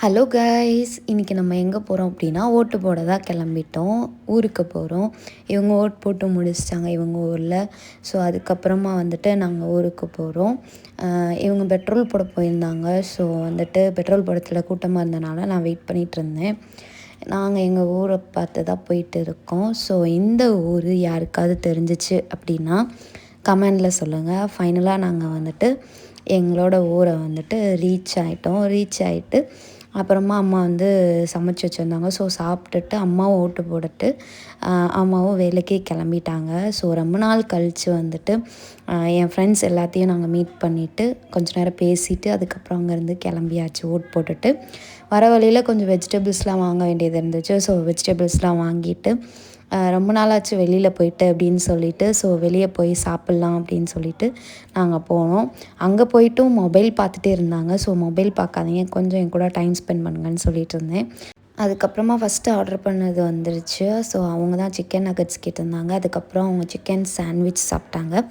Hello guys, இன்றைக்கி நம்ம எங்கே போகிறோம் அப்படின்னா ஓட்டு போட தான் கிளம்பிட்டோம். ஊருக்கு போகிறோம். இவங்க ஓட்டு போட்டு முடிச்சிட்டாங்க இவங்க ஊரில். ஸோ அதுக்கப்புறமா வந்துட்டு நாங்கள் ஊருக்கு போகிறோம். இவங்க பெட்ரோல் போட போயிருந்தாங்க. ஸோ வந்துட்டு பெட்ரோல் போடத்தில் கூட்டமாக இருந்தனால நான் வெயிட் பண்ணிகிட்டு இருந்தேன். நாங்கள் எங்கள் ஊரை பார்த்து தான் போயிட்டு இருக்கோம். ஸோ இந்த ஊர் யாருக்காவது தெரிஞ்சிச்சு அப்படின்னா கமெண்டில் சொல்லுங்கள். ஃபைனலாக நாங்கள் வந்துட்டு எங்களோட ஊரை வந்துட்டு ரீச் ஆகிட்டு அப்புறமா அம்மா வந்து சமைச்சி வச்சுருந்தாங்க. ஸோ சாப்பிட்டுட்டு அம்மாவும் ஓட்டு போட்டுட்டு அம்மாவும் வேலைக்கே கிளம்பிட்டாங்க. ஸோ ரொம்ப நாள் கழித்து வந்துட்டு என் ஃப்ரெண்ட்ஸ் எல்லாத்தையும் நாங்கள் மீட் பண்ணிவிட்டு கொஞ்ச நேரம் பேசிவிட்டு அதுக்கப்புறம் அங்கேருந்து கிளம்பியாச்சு ஓட்டு போட்டுட்டு. வர வழியில் கொஞ்சம் வெஜிடபிள்ஸ்லாம் வாங்க வேண்டியது இருந்துச்சு. ஸோ வெஜிடபிள்ஸ்லாம் வாங்கிட்டு ரொம்ப நாளாச்சு வெளியில் போயிட்டு அப்படின்னு சொல்லிட்டு ஸோ வெளியே போய் சாப்பிட்லாம் அப்படின்னு சொல்லிட்டு நாங்கள் போனோம். அங்கே போயிட்டும் மொபைல் பார்த்துட்டே இருந்தாங்க. ஸோ மொபைல் பார்க்காதீங்க, கொஞ்சம் என் கூட டைம் ஸ்பெண்ட் பண்ணுங்கன்னு சொல்லிட்டு இருந்தேன். அதுக்கப்புறமா ஃபஸ்ட்டு ஆர்டர் பண்ணது வந்துருச்சு. ஸோ அவங்க தான் சிக்கன் நகட்ஸ் கேட்டிருந்தாங்க. அதுக்கப்புறம் அவங்க சிக்கன் சாண்ட்விச் சாப்பிட்டாங்க.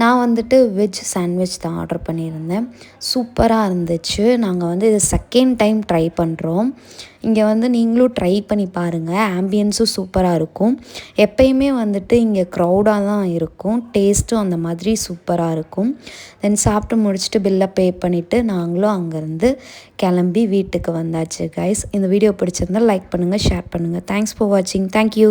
நான் வந்துட்டு வெஜ் சாண்ட்விச் தான் ஆர்டர் பண்ணியிருந்தேன். சூப்பராக இருந்துச்சு. நாங்கள் வந்து இது செகண்ட் டைம் ட்ரை பண்ணுறோம். இங்கே வந்து நீங்களும் ட்ரை பண்ணி பாருங்கள். ஆம்பியன்ஸும் சூப்பராக இருக்கும். எப்பயுமே வந்துட்டு இங்கே க்ரௌடாக தான் இருக்கும். டேஸ்ட்டும் அந்த மாதிரி சூப்பராக இருக்கும். தென் சாப்பிட்டு முடிச்சுட்டு பில்லை பே பண்ணிவிட்டு நாங்களும் அங்கேருந்து கிளம்பி வீட்டுக்கு வந்தாச்சு கைஸ். இந்த வீடியோ பிடிச்சிருந்தால் லைக் பண்ணுங்கள், ஷேர் பண்ணுங்கள். தேங்க்ஸ் ஃபார் வாட்சிங். தேங்க்யூ.